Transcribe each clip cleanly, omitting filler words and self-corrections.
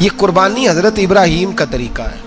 یہ قربانی حضرت ابراہیم کا طریقہ ہے.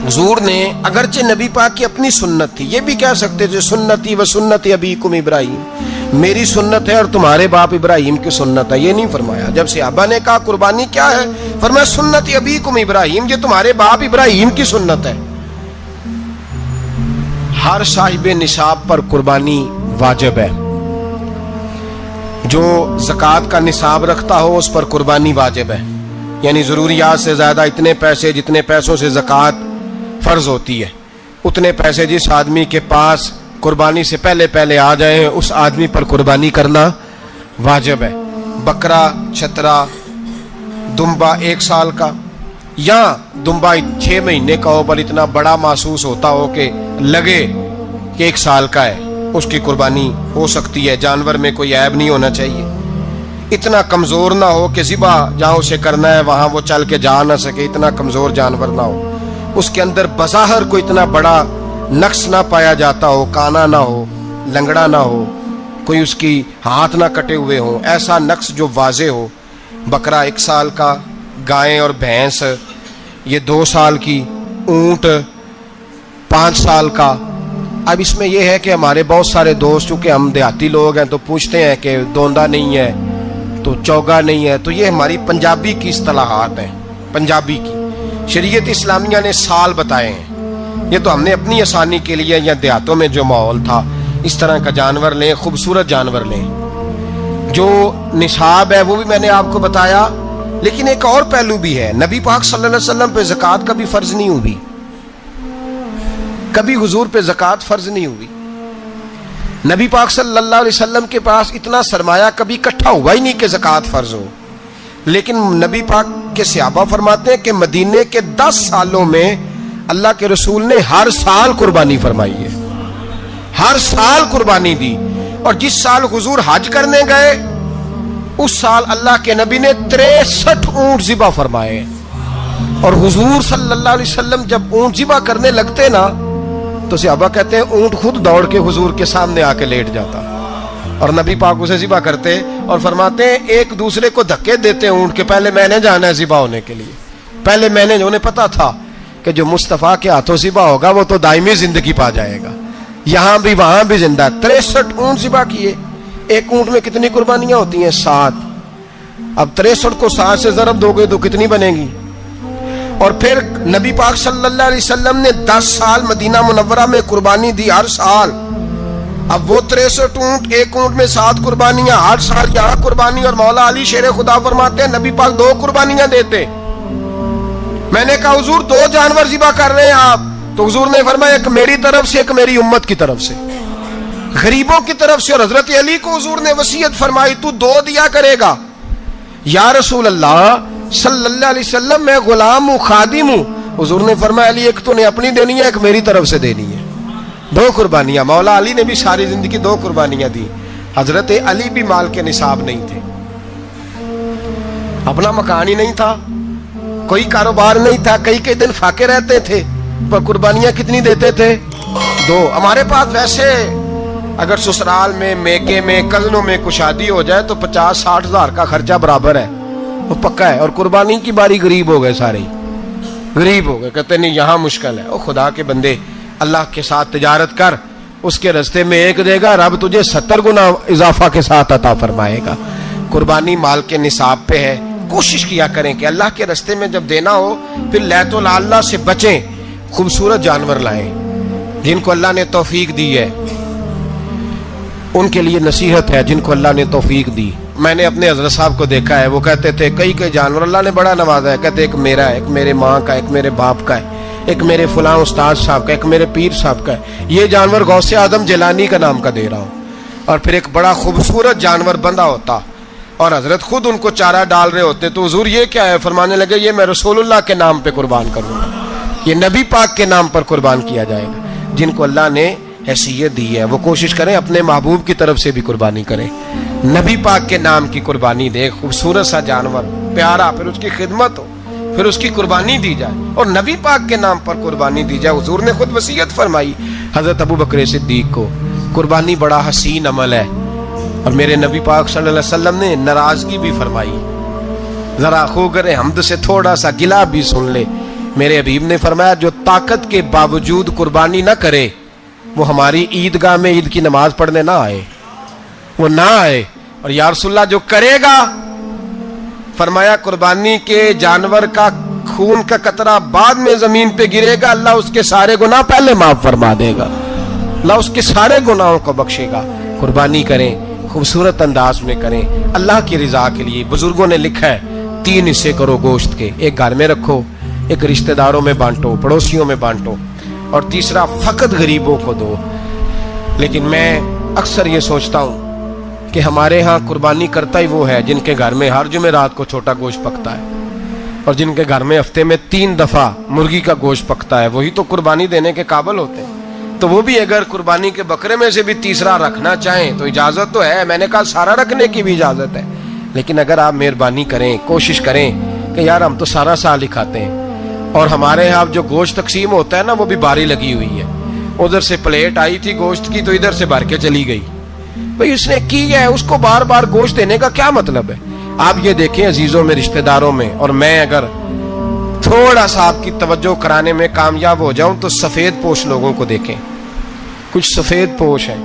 حضور نے اگرچہ نبی پاک کی اپنی سنت تھی، یہ بھی کہہ سکتے تھے سنتی و سنت ابیکم ابراہیم، میری سنت ہے اور تمہارے باپ ابراہیم کی سنت ہے. یہ نہیں فرمایا. جب صحابہ نے کہا قربانی کیا ہے، فرمایا سنت ابیکم ابراہیم، یہ تمہارے باپ ابراہیم کی سنت ہے. ہر صاحب نصاب پر قربانی واجب ہے. جو زکوٰۃ کا نصاب رکھتا ہو اس پر قربانی واجب ہے، یعنی ضروریات سے زیادہ اتنے پیسے، جتنے پیسوں سے زکوٰۃ فرض ہوتی ہے اتنے پیسے جس آدمی کے پاس قربانی سے پہلے آ جائیں اس آدمی پر قربانی کرنا واجب ہے. بکرا، چھترا، دمبا 1 سال کا یا دمبا 6 مہینے کا ہو پر اتنا بڑا محسوس ہوتا ہو کہ لگے کہ 1 سال کا ہے، اس کی قربانی ہو سکتی ہے. جانور میں کوئی عیب نہیں ہونا چاہیے، اتنا کمزور نہ ہو کہ ذبح جہاں اسے کرنا ہے وہاں وہ چل کے جا نہ سکے، اتنا کمزور جانور نہ ہو، اس کے اندر بظاہر کوئی اتنا بڑا نقص نہ پایا جاتا ہو، کانا نہ ہو، لنگڑا نہ ہو، کوئی اس کی ہاتھ نہ کٹے ہوئے ہوں، ایسا نقص جو واضح ہو. بکرا 1 سال کا، گائیں اور بھینس یہ 2 سال کی، اونٹ 5 سال کا. اب اس میں یہ ہے کہ ہمارے بہت سارے دوست، چونکہ ہم دیہاتی لوگ ہیں تو پوچھتے ہیں کہ دوندا نہیں ہے تو چوگا نہیں ہے، تو یہ ہماری پنجابی کی اصطلاحات ہیں. پنجابی کی شریعت اسلامیہ نے سال بتائے ہیں، یہ تو ہم نے اپنی آسانی کے لیے یا دیہاتوں میں جو ماحول تھا اس طرح کا جانور لیں، خوبصورت جانور لیں. جو نصاب ہے وہ بھی میں نے آپ کو بتایا، لیکن ایک اور پہلو بھی ہے. نبی پاک صلی اللہ علیہ وسلم پہ زکوٰۃ کبھی فرض نہیں ہوئی، کبھی حضور پہ زکوٰۃ فرض نہیں ہوئی. نبی پاک صلی اللہ علیہ وسلم کے پاس اتنا سرمایہ کبھی اکٹھا ہوا ہی نہیں کہ زکوٰۃ فرض ہو. لیکن نبی پاک کے صحابہ فرماتے ہیں کہ مدینے کے 10 سالوں میں اللہ کے رسول نے ہر سال قربانی فرمائی ہے، ہر سال قربانی دی. اور جس سال حضور حج کرنے گئے اس سال اللہ کے نبی نے 63 اونٹ ذبح فرمائے. اور حضور صلی اللہ علیہ وسلم جب اونٹ ذبح کرنے لگتے نا تو صحابہ کہتے ہیں اونٹ خود دوڑ کے حضور کے سامنے آ کے لیٹ جاتا اور نبی پاک اسے ذبح کرتے اور فرماتے ہیں ایک دوسرے کو دھکے دیتے اونٹ کے، پہلے میں نے جانا ہے ذبح ہونے کے لیے، پہلے میں نے. انہیں پتا تھا کہ جو مصطفیٰ کے ہاتھوں ذبح ہوگا وہ تو دائمی زندگی پا جائے گا، یہاں بھی وہاں بھی زندہ. 63 اونٹ ذبح کیے. ایک اونٹ میں کتنی قربانیاں ہوتی ہیں؟ 7. اب 63 کو 7 سے ضرب دو گے تو کتنی بنے گی؟ اور پھر نبی پاک صلی اللہ علیہ وسلم نے 10 سال مدینہ منورہ میں قربانی دی، ہر سال. اب وہ 63 اونٹ، ایک اونٹ میں 7 قربانیاں، ہر سال یہاں قربانی. اور مولا علی شیر خدا فرماتے ہیں نبی پاک 2 قربانیاں دیتے. میں نے کہا حضور 2 جانور ذبح کر رہے ہیں آپ، تو حضور نے فرمایا ایک میری طرف سے، ایک میری امت کی طرف سے، غریبوں کی طرف سے. اور حضرت علی کو حضور نے وصیت فرمائی تو 2 دیا کرے گا. یا رسول اللہ صلی اللہ علیہ وسلم میں غلام ہوں، خادم ہوں. حضور نے فرمایا علی ایک تو نے اپنی دینی ہے، ایک میری طرف سے دینی ہے. 2 قربانیاں. مولا علی نے بھی ساری زندگی 2 قربانیاں دی. حضرت علی بھی مال کے نصاب نہیں تھے، اپنا مکان ہی نہیں تھا، کوئی کاروبار نہیں تھا، کئی دن فاقے رہتے تھے، پر قربانیاں کتنی دیتے تھے؟ 2. ہمارے پاس ویسے اگر سسرال میں، میکے میں، کزنوں میں کچھ شادی ہو جائے تو 50-60 ہزار کا خرچہ برابر ہے، وہ پکا ہے. اور قربانی کی باری غریب ہو گئے، سارے غریب ہو گئے، کہتے نہیں یہاں مشکل ہے. او خدا کے بندے، اللہ کے ساتھ تجارت کر، اس کے رستے میں 1 دے گا، رب تجھے 70 گنا اضافہ کے ساتھ عطا فرمائے گا. قربانی مال کے نصاب پہ ہے. کوشش کیا کریں کہ اللہ کے رستے میں جب دینا ہو پھر لیت اللہ سے بچیں، خوبصورت جانور لائیں. جن کو اللہ نے توفیق دی ہے ان کے لیے نصیحت ہے، جن کو اللہ نے توفیق دی. میں نے اپنے حضرت صاحب کو دیکھا ہے، وہ کہتے تھے کئی جانور اللہ نے بڑا نوازا ہے. کہتے ایک میرا ہے، ایک میرے ماں کا، ایک میرے باپ کا ہے، ایک میرے فلاں استاد صاحب کا، ایک میرے پیر صاحب کا ہے. یہ جانور غوث اعظم جیلانی کا نام کا دے رہا ہوں. اور پھر ایک بڑا خوبصورت جانور بندہ ہوتا اور حضرت خود ان کو چارہ ڈال رہے ہوتے. تو حضور یہ کیا ہے؟ فرمانے لگے یہ میں رسول اللہ کے نام پہ قربان کروں گا، یہ نبی پاک کے نام پر قربان کیا جائے گا. جن کو اللہ نے حیثیت دی ہے وہ کوشش کریں اپنے محبوب کی طرف سے بھی قربانی کریں، نبی پاک کے نام کی قربانی دے. خوبصورت سا جانور پیارا، پھر اس کی خدمت ہو، پھر اس کی قربانی دی جائے اور نبی پاک کے نام پر قربانی دی جائے. حضور نے خود وصیت فرمائی حضرت ابو بکر صدیق کو، قربانی بڑا حسین عمل ہے. اور میرے نبی پاک صلی اللہ علیہ وسلم نے ناراضگی بھی فرمائی ذرا خوگر حمد سے تھوڑا سا گلا بھی سن لے. میرے حبیب نے فرمایا جو طاقت کے باوجود قربانی نہ کرے وہ ہماری عیدگاہ میں عید کی نماز پڑھنے نہ آئے, وہ نہ آئے. اور یا رسول اللہ جو کرے گا, فرمایا قربانی کے جانور کا خون کا قطرہ بعد میں زمین پہ گرے گا, اللہ اس کے سارے گناہ پہلے معاف فرما دے گا, اللہ اس کے سارے گناہوں کو بخشے گا. قربانی کریں, خوبصورت انداز میں کریں, اللہ کی رضا کے لیے. بزرگوں نے لکھا ہے 3 حصے کرو گوشت کے, ایک گھر میں رکھو, ایک رشتہ داروں میں بانٹو, پڑوسیوں میں بانٹو, اور تیسرا فقط غریبوں کو دو. لیکن میں اکثر یہ سوچتا ہوں کہ ہمارے ہاں قربانی کرتا ہی وہ ہے جن کے گھر میں ہر جمعرات کو چھوٹا گوشت پکتا ہے, اور جن کے گھر میں ہفتے میں 3 دفعہ مرغی کا گوشت پکتا ہے, وہی تو قربانی دینے کے قابل ہوتے ہیں. تو وہ بھی اگر قربانی کے بکرے میں سے بھی تیسرا رکھنا چاہیں تو اجازت تو ہے, میں نے کہا سارا رکھنے کی بھی اجازت ہے. لیکن اگر آپ مہربانی کریں, کوشش کریں کہ یار ہم تو سارا سال ہی کھاتے ہیں, اور ہمارے یہاں جو گوشت تقسیم ہوتا ہے نا وہ بھی باری لگی ہوئی ہے, ادھر سے پلیٹ آئی تھی گوشت کی تو ادھر سے بھر کے چلی گئی. بھئی اس نے کی ہے, اس کو بار بار گوشت دینے کا کیا مطلب ہے؟ آپ یہ دیکھیں عزیزوں میں, رشتہ داروں میں, اور میں اگر تھوڑا سا آپ کی توجہ کرانے میں کامیاب ہو جاؤں تو سفید پوش لوگوں کو دیکھیں. کچھ سفید پوش ہیں,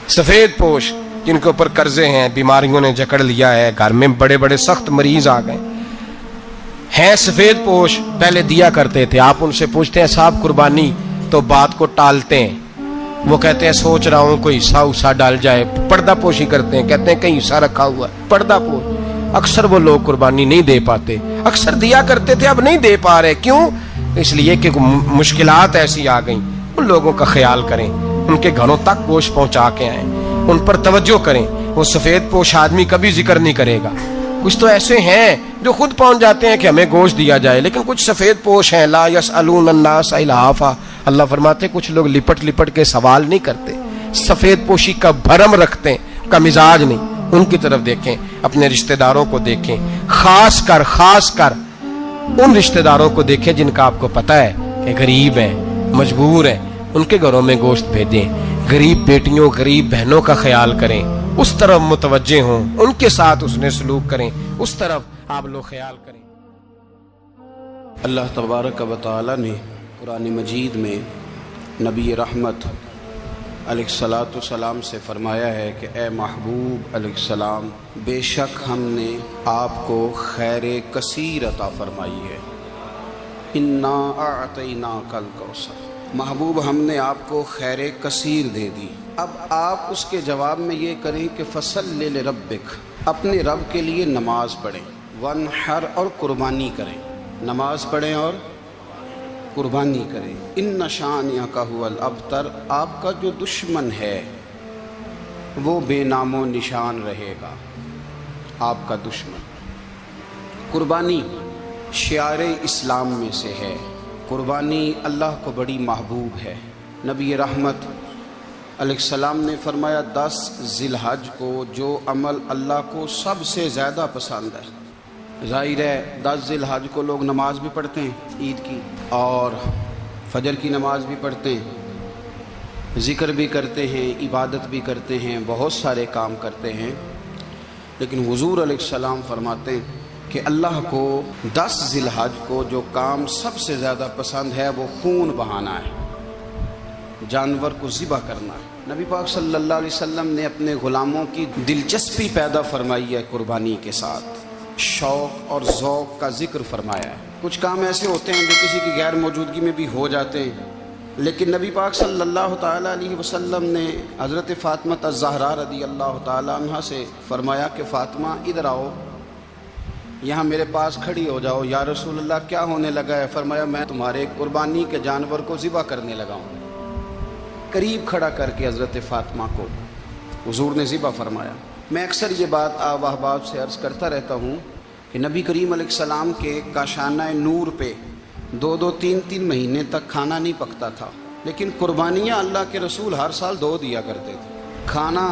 سفید پوش جن کے اوپر قرضے ہیں, بیماریوں نے جکڑ لیا ہے, گھر میں بڑے بڑے سخت مریض آ گئے ہیں, سفید پوش پہلے دیا کرتے تھے. آپ ان سے پوچھتے ہیں صاحب قربانی, تو بات کو ٹالتے ہیں. وہ کہتے ہیں سوچ رہا ہوں کوئی حصہ ڈال جائے, پردہ پوشی کرتے ہیں, کہتے ہیں کہیں حصہ رکھا ہوا ہے, پردہ پوش. اکثر وہ لوگ قربانی نہیں دے پاتے, اکثر دیا کرتے تھے اب نہیں دے پا رہے. کیوں؟ اس لیے کہ مشکلات ایسی آ گئیں. ان لوگوں کا خیال کریں, ان کے گھروں تک گوشت پہنچا کے آئیں, ان پر توجہ کریں. وہ سفید پوش آدمی کبھی ذکر نہیں کرے گا. کچھ تو ایسے ہیں جو خود پہنچ جاتے ہیں کہ ہمیں گوشت دیا جائے, لیکن کچھ سفید پوش ہیں لا یسألون الناس الحافا. اللہ فرماتے کچھ لوگ لپٹ لپٹ کے سوال نہیں کرتے, سفید پوشی کا بھرم رکھتے ہیں, کا مزاج نہیں. ان کی طرف دیکھیں, اپنے رشتہ داروں کو دیکھیں, خاص کر ان رشتہ داروں کو دیکھیں جن کا آپ کو پتہ ہے کہ غریب ہیں, مجبور ہیں, ان کے گھروں میں گوشت بھیجیں. غریب بیٹیوں, غریب بہنوں کا خیال کریں, اس طرف متوجہ ہوں, ان کے ساتھ اس نے سلوک کریں, اس طرف آپ لوگ خیال کریں. اللہ تبارک و تعالی نے قرآن مجید میں نبی رحمت علیہ الصلاۃ والسلام سے فرمایا ہے کہ اے محبوب علیہ السلام, بے شک ہم نے آپ کو خیر کثیر عطا فرمائی ہے. انا اعطیناک الکوثر, محبوب ہم نے آپ کو خیر کثیر دے دی. اب آپ اس کے جواب میں یہ کریں کہ فصلی لربک, اپنے رب کے لیے نماز پڑھیں, وانحر, اور قربانی کریں. نماز پڑھیں اور قربانی کریں. ان شانئک ھو الابتر, آپ کا جو دشمن ہے وہ بے نام و نشان رہے گا. آپ کا دشمن. قربانی شعار اسلام میں سے ہے. قربانی اللہ کو بڑی محبوب ہے. نبی رحمت علیہ السلام نے فرمایا 10 ذی الحج کو جو عمل اللہ کو سب سے زیادہ پسند ہے. ظاہر ہے 10 ذی الحج کو لوگ نماز بھی پڑھتے ہیں عید کی, اور فجر کی نماز بھی پڑھتے ہیں, ذکر بھی کرتے ہیں, عبادت بھی کرتے ہیں, بہت سارے کام کرتے ہیں. لیکن حضور علیہ السلام فرماتے ہیں کہ اللہ کو 10 ذی الحج کو جو کام سب سے زیادہ پسند ہے وہ خون بہانا ہے, جانور کو ذبح کرنا ہے. نبی پاک صلی اللہ علیہ وسلم نے اپنے غلاموں کی دلچسپی پیدا فرمائی ہے قربانی کے ساتھ, شوق اور ذوق کا ذکر فرمایا ہے. کچھ کام ایسے ہوتے ہیں جو کسی کی غیر موجودگی میں بھی ہو جاتے ہیں, لیکن نبی پاک صلی اللہ تعالیٰ علیہ وسلم نے حضرت فاطمہ الزہرا رضی اللہ تعالیٰ عنہ سے فرمایا کہ فاطمہ ادھر آؤ, یہاں میرے پاس کھڑی ہو جاؤ. یا رسول اللہ کیا ہونے لگا ہے؟ فرمایا میں تمہارے قربانی کے جانور کو ذبح کرنے لگا ہوں. قریب کھڑا کر کے حضرت فاطمہ کو حضور نے ذبح فرمایا. میں اکثر یہ بات آپ احباب سے عرض کرتا رہتا ہوں کہ نبی کریم علیہ السلام کے کاشانہ نور پہ 2 3 مہینے تک کھانا نہیں پکتا تھا, لیکن قربانیاں اللہ کے رسول ہر سال 2 دیا کرتے تھے. کھانا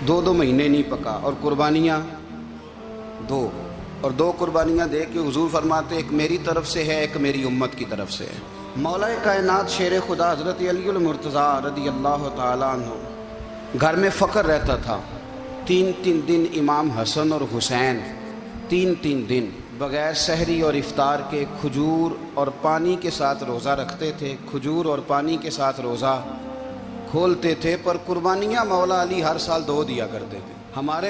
2 مہینے نہیں پکا اور قربانیاں 2, اور 2 قربانیاں دے کے حضور فرماتے ایک میری طرف سے ہے, ایک میری امت کی طرف سے ہے. مولا کائنات شیر خدا حضرت علی المرتضیٰ رضی اللہ تعالیٰ عنہ, گھر میں فقر رہتا تھا, تین تین دن امام حسن اور حسین تین تین دن بغیر سحری اور افطار کے کھجور اور پانی کے ساتھ روزہ رکھتے تھے، کھجور اور پانی کے ساتھ روزہ کھولتے تھے، پر قربانیاں مولا علی ہر سال 2 دیا کرتے تھے۔ ہمارے